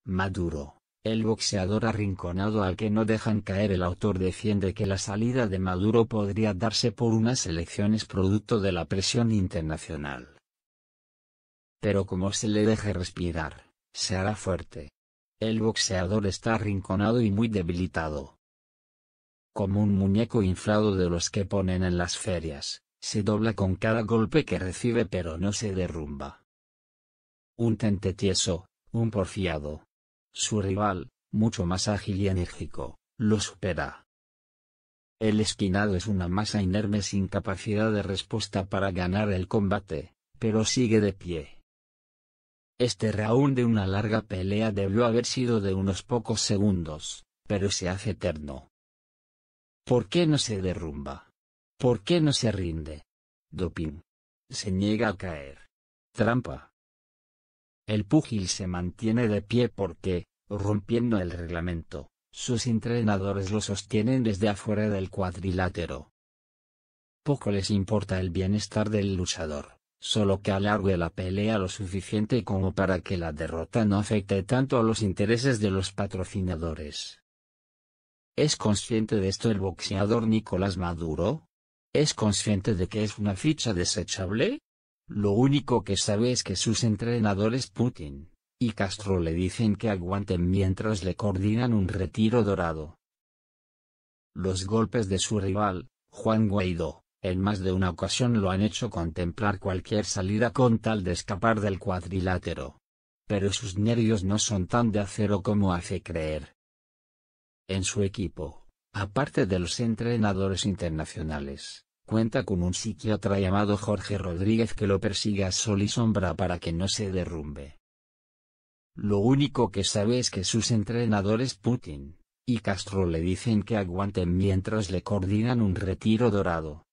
Maduro, el boxeador arrinconado al que no dejan caer. El autor defiende que la salida de Maduro podría darse por unas elecciones producto de la presión internacional. Pero como se le deje respirar, se hará fuerte. El boxeador está arrinconado y muy debilitado. Como un muñeco inflado de los que ponen en las ferias, se dobla con cada golpe que recibe pero no se derrumba. Un tente tieso, un porfiado. Su rival, mucho más ágil y enérgico, lo supera. El esquinado es una masa inerme sin capacidad de respuesta para ganar el combate, pero sigue de pie. Este round de una larga pelea debió haber sido de unos pocos segundos, pero se hace eterno. ¿Por qué no se derrumba? ¿Por qué no se rinde? Doping. Se niega a caer. Trampa. El púgil se mantiene de pie porque, rompiendo el reglamento, sus entrenadores lo sostienen desde afuera del cuadrilátero. Poco les importa el bienestar del luchador, solo que alargue la pelea lo suficiente como para que la derrota no afecte tanto a los intereses de los patrocinadores. ¿Es consciente de esto el boxeador Nicolás Maduro? ¿Es consciente de que es una ficha desechable? Lo único que sabe es que sus entrenadores Putin y Castro le dicen que aguanten mientras le coordinan un retiro dorado. Los golpes de su rival, Juan Guaidó, en más de una ocasión lo han hecho contemplar cualquier salida con tal de escapar del cuadrilátero. Pero sus nervios no son tan de acero como hace creer. En su equipo, aparte de los entrenadores internacionales, cuenta con un psiquiatra llamado Jorge Rodríguez que lo persigue a sol y sombra para que no se derrumbe. Lo único que sabe es que sus entrenadores Putin y Castro le dicen que aguanten mientras le coordinan un retiro dorado.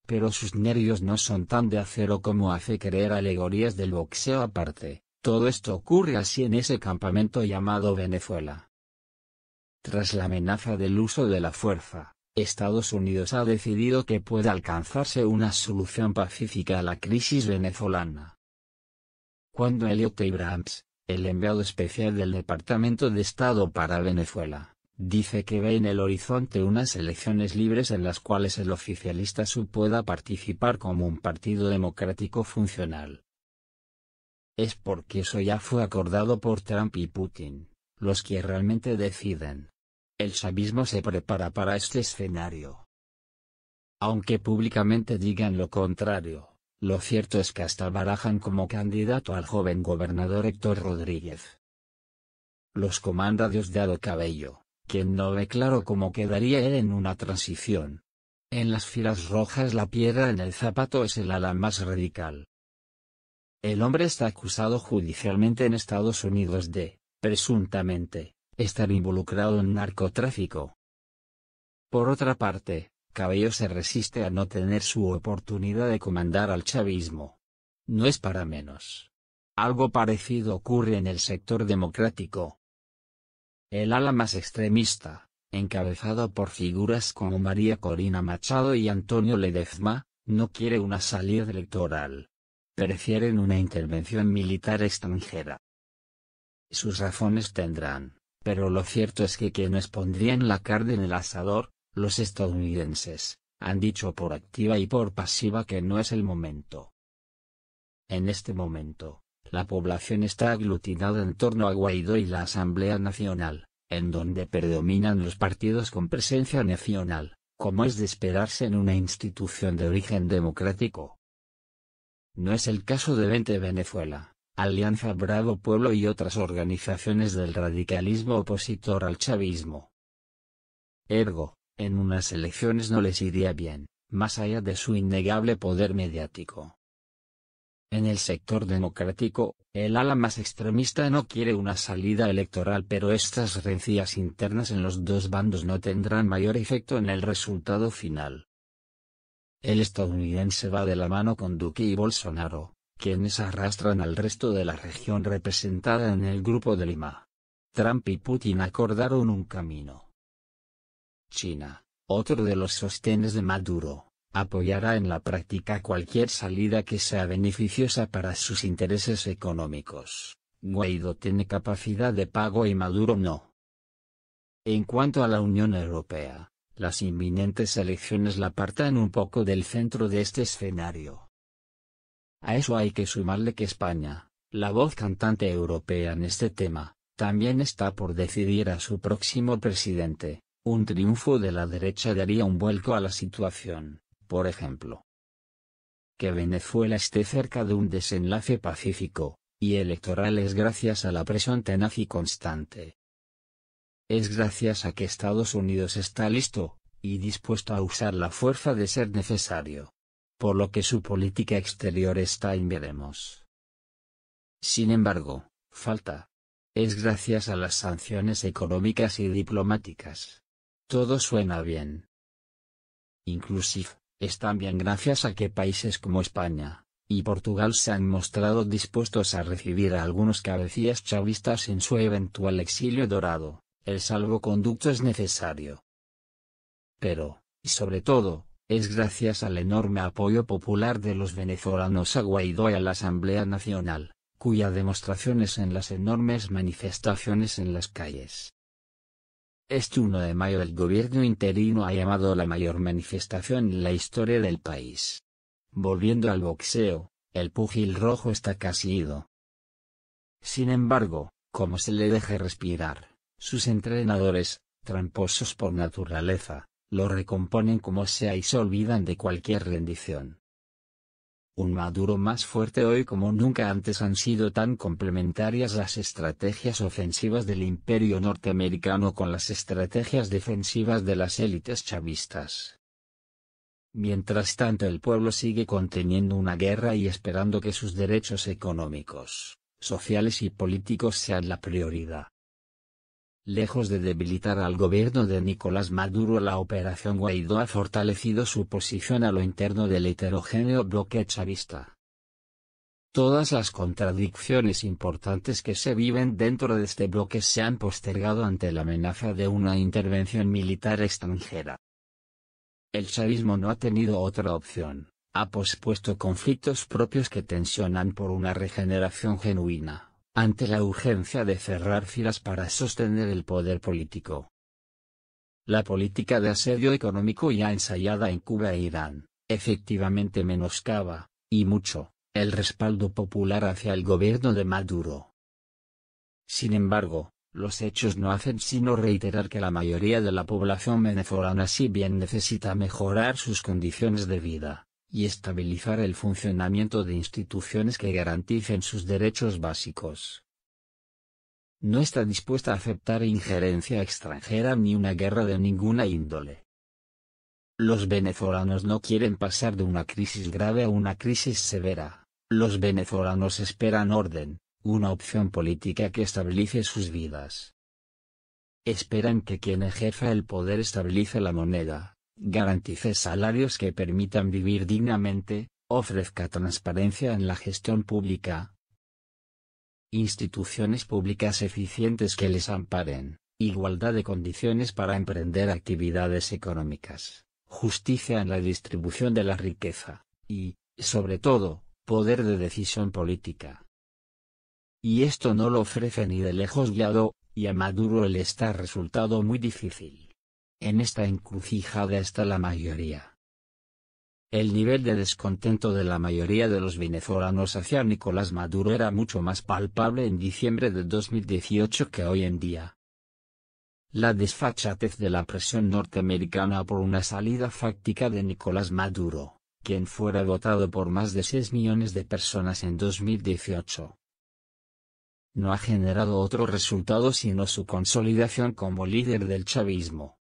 Pero sus nervios no son tan de acero como hace creer. Alegorías del boxeo aparte, todo esto ocurre así en ese campamento llamado Venezuela. Tras la amenaza del uso de la fuerza, Estados Unidos ha decidido que puede alcanzarse una solución pacífica a la crisis venezolana. Cuando Elliot Abrams, el enviado especial del Departamento de Estado para Venezuela, dice que ve en el horizonte unas elecciones libres en las cuales el oficialista sub pueda participar como un partido democrático funcional. Es porque eso ya fue acordado por Trump y Putin, los que realmente deciden. El chavismo se prepara para este escenario. Aunque públicamente digan lo contrario, lo cierto es que hasta barajan como candidato al joven gobernador Héctor Rodríguez. Los comanda Diosdado Cabello, quien no ve claro cómo quedaría él en una transición. En las filas rojas la piedra en el zapato es el ala más radical. El hombre está acusado judicialmente en Estados Unidos de, presuntamente, estar involucrado en narcotráfico. Por otra parte, Cabello se resiste a no tener su oportunidad de comandar al chavismo. No es para menos. Algo parecido ocurre en el sector democrático. El ala más extremista, encabezado por figuras como María Corina Machado y Antonio Ledezma, no quiere una salida electoral. Prefieren una intervención militar extranjera. Sus razones tendrán, pero lo cierto es que quienes pondrían la carne en el asador, los estadounidenses, han dicho por activa y por pasiva que no es el momento. En este momento, la población está aglutinada en torno a Guaidó y la Asamblea Nacional, en donde predominan los partidos con presencia nacional, como es de esperarse en una institución de origen democrático. No es el caso de Vente Venezuela, Alianza Bravo Pueblo y otras organizaciones del radicalismo opositor al chavismo. Ergo, en unas elecciones no les iría bien, más allá de su innegable poder mediático. En el sector democrático, el ala más extremista no quiere una salida electoral, pero estas rencillas internas en los dos bandos no tendrán mayor efecto en el resultado final. El estadounidense va de la mano con Duque y Bolsonaro, quienes arrastran al resto de la región representada en el Grupo de Lima. Trump y Putin acordaron un camino. China, otro de los sostenes de Maduro, apoyará en la práctica cualquier salida que sea beneficiosa para sus intereses económicos, Guaidó tiene capacidad de pago y Maduro no. En cuanto a la Unión Europea, las inminentes elecciones la apartan un poco del centro de este escenario. A eso hay que sumarle que España, la voz cantante europea en este tema, también está por decidir a su próximo presidente. Un triunfo de la derecha daría un vuelco a la situación, por ejemplo. Que Venezuela esté cerca de un desenlace pacífico y electoral es gracias a la presión tenaz y constante. Es gracias a que Estados Unidos está listo y dispuesto a usar la fuerza de ser necesario. Por lo que su política exterior está en veremos. Sin embargo, falta. Es gracias a las sanciones económicas y diplomáticas. Todo suena bien. Inclusive, es también gracias a que países como España y Portugal se han mostrado dispuestos a recibir a algunos cabecillas chavistas en su eventual exilio dorado. El salvoconducto es necesario. Pero, y sobre todo, es gracias al enorme apoyo popular de los venezolanos a Guaidó y a la Asamblea Nacional, cuya demostración es en las enormes manifestaciones en las calles. Este 1 de mayo el gobierno interino ha llamado la mayor manifestación en la historia del país. Volviendo al boxeo, el púgil rojo está casi ido. Sin embargo, como se le deje respirar, sus entrenadores, tramposos por naturaleza, lo recomponen como sea y se olvidan de cualquier rendición. Un Maduro más fuerte hoy como nunca antes. Han sido tan complementarias las estrategias ofensivas del imperio norteamericano con las estrategias defensivas de las élites chavistas. Mientras tanto el pueblo sigue conteniendo una guerra y esperando que sus derechos económicos, sociales y políticos sean la prioridad. Lejos de debilitar al gobierno de Nicolás Maduro, la operación Guaidó ha fortalecido su posición a lo interno del heterogéneo bloque chavista. Todas las contradicciones importantes que se viven dentro de este bloque se han postergado ante la amenaza de una intervención militar extranjera. El chavismo no ha tenido otra opción, ha pospuesto conflictos propios que tensionan por una regeneración genuina, ante la urgencia de cerrar filas para sostener el poder político. La política de asedio económico ya ensayada en Cuba e Irán, efectivamente menoscaba, y mucho, el respaldo popular hacia el gobierno de Maduro. Sin embargo, los hechos no hacen sino reiterar que la mayoría de la población venezolana si bien necesita mejorar sus condiciones de vida, y estabilizar el funcionamiento de instituciones que garanticen sus derechos básicos, no está dispuesta a aceptar injerencia extranjera ni una guerra de ninguna índole. Los venezolanos no quieren pasar de una crisis grave a una crisis severa. Los venezolanos esperan orden, una opción política que estabilice sus vidas. Esperan que quien ejerza el poder estabilice la moneda, garantice salarios que permitan vivir dignamente, ofrezca transparencia en la gestión pública, instituciones públicas eficientes que les amparen, igualdad de condiciones para emprender actividades económicas, justicia en la distribución de la riqueza, y, sobre todo, poder de decisión política. Y esto no lo ofrece ni de lejos Guaidó, y a Maduro le está resultado muy difícil. En esta encrucijada está la mayoría. El nivel de descontento de la mayoría de los venezolanos hacia Nicolás Maduro era mucho más palpable en diciembre de 2018 que hoy en día. La desfachatez de la presión norteamericana por una salida fáctica de Nicolás Maduro, quien fuera votado por más de 6 millones de personas en 2018. No ha generado otro resultado sino su consolidación como líder del chavismo.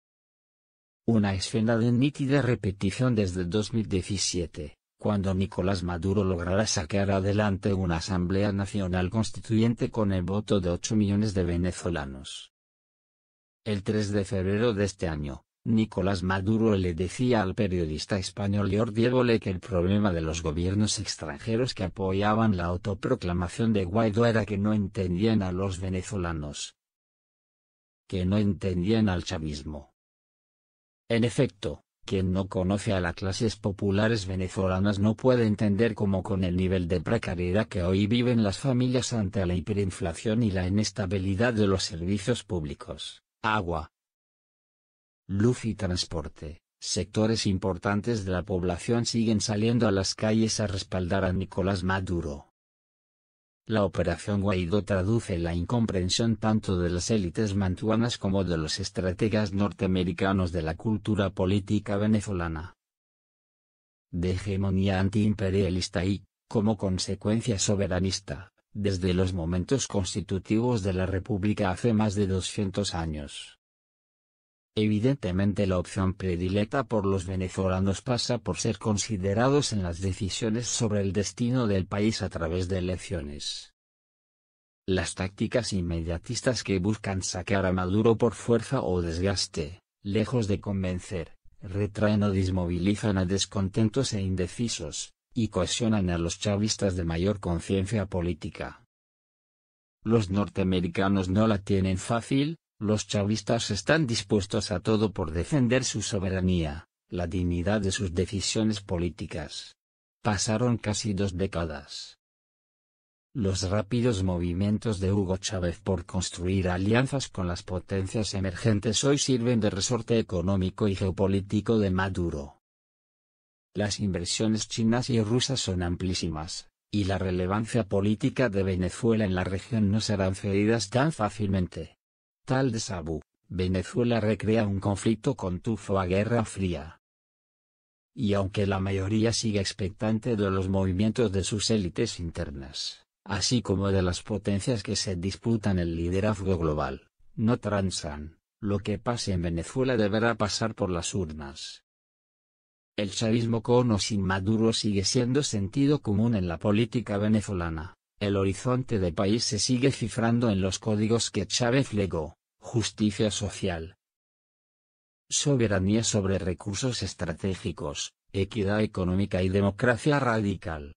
Una escena de nítida repetición desde 2017, cuando Nicolás Maduro logrará sacar adelante una Asamblea Nacional Constituyente con el voto de 8 millones de venezolanos. El 3 de febrero de este año, Nicolás Maduro le decía al periodista español Jordi Évole que el problema de los gobiernos extranjeros que apoyaban la autoproclamación de Guaidó era que no entendían a los venezolanos, que no entendían al chavismo. En efecto, Quien no conoce a las clases populares venezolanas no puede entender cómo con el nivel de precariedad que hoy viven las familias ante la hiperinflación y la inestabilidad de los servicios públicos, agua, luz y transporte, sectores importantes de la población siguen saliendo a las calles a respaldar a Nicolás Maduro. La Operación Guaidó traduce la incomprensión tanto de las élites mantuanas como de los estrategas norteamericanos de la cultura política venezolana. De hegemonía antiimperialista y, como consecuencia soberanista, desde los momentos constitutivos de la República hace más de 200 años. Evidentemente la opción predilecta por los venezolanos pasa por ser considerados en las decisiones sobre el destino del país a través de elecciones. Las tácticas inmediatistas que buscan sacar a Maduro por fuerza o desgaste, lejos de convencer, retraen o desmovilizan a descontentos e indecisos, y cohesionan a los chavistas de mayor conciencia política. Los norteamericanos no la tienen fácil. Los chavistas están dispuestos a todo por defender su soberanía, la dignidad de sus decisiones políticas. Pasaron casi 2 décadas. Los rápidos movimientos de Hugo Chávez por construir alianzas con las potencias emergentes hoy sirven de resorte económico y geopolítico de Maduro. Las inversiones chinas y rusas son amplísimas, y la relevancia política de Venezuela en la región no serán cedidas tan fácilmente. Tal de Sabu, Venezuela recrea un conflicto con tufo a Guerra Fría. Y aunque la mayoría sigue expectante de los movimientos de sus élites internas, así como de las potencias que se disputan el liderazgo global, no transan, lo que pase en Venezuela deberá pasar por las urnas. El chavismo con o sin Maduro sigue siendo sentido común en la política venezolana. El horizonte de país se sigue cifrando en los códigos que Chávez legó: justicia social, soberanía sobre recursos estratégicos, equidad económica y democracia radical.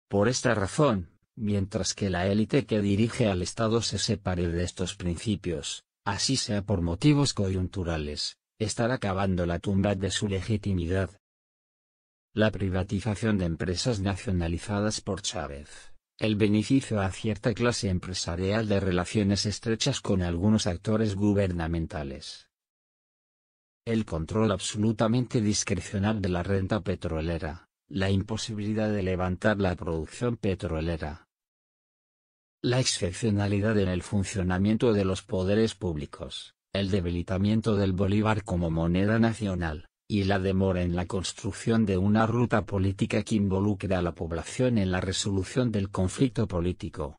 Por esta razón, mientras que la élite que dirige al Estado se separe de estos principios, así sea por motivos coyunturales, estará cavando la tumba de su legitimidad. La privatización de empresas nacionalizadas por Chávez. El beneficio a cierta clase empresarial de relaciones estrechas con algunos actores gubernamentales. El control absolutamente discrecional de la renta petrolera, la imposibilidad de levantar la producción petrolera. La excepcionalidad en el funcionamiento de los poderes públicos, el debilitamiento del bolívar como moneda nacional, y la demora en la construcción de una ruta política que involucre a la población en la resolución del conflicto político,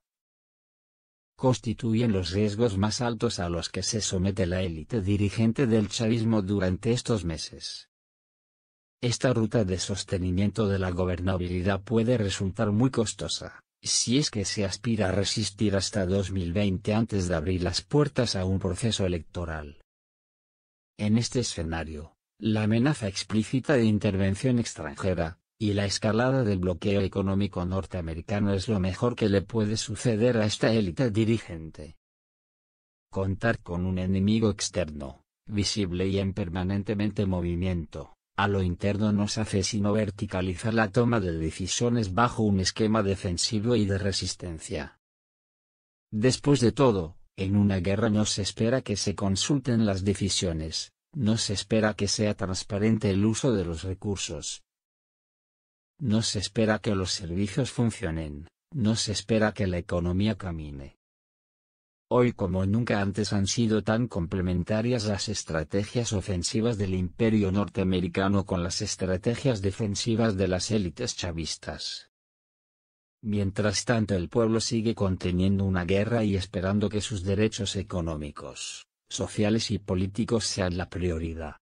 constituyen los riesgos más altos a los que se somete la élite dirigente del chavismo durante estos meses. Esta ruta de sostenimiento de la gobernabilidad puede resultar muy costosa, si es que se aspira a resistir hasta 2020 antes de abrir las puertas a un proceso electoral. En este escenario, la amenaza explícita de intervención extranjera, y la escalada del bloqueo económico norteamericano es lo mejor que le puede suceder a esta élite dirigente. Contar con un enemigo externo, visible y en permanentemente movimiento, a lo interno nos hace sino verticalizar la toma de decisiones bajo un esquema defensivo y de resistencia. Después de todo, en una guerra no se espera que se consulten las decisiones. No se espera que sea transparente el uso de los recursos. No se espera que los servicios funcionen, no se espera que la economía camine. Hoy como nunca antes han sido tan complementarias las estrategias ofensivas del imperio norteamericano con las estrategias defensivas de las élites chavistas. Mientras tanto el pueblo sigue conteniendo una guerra y esperando que sus derechos económicos, sociales y políticos sean la prioridad.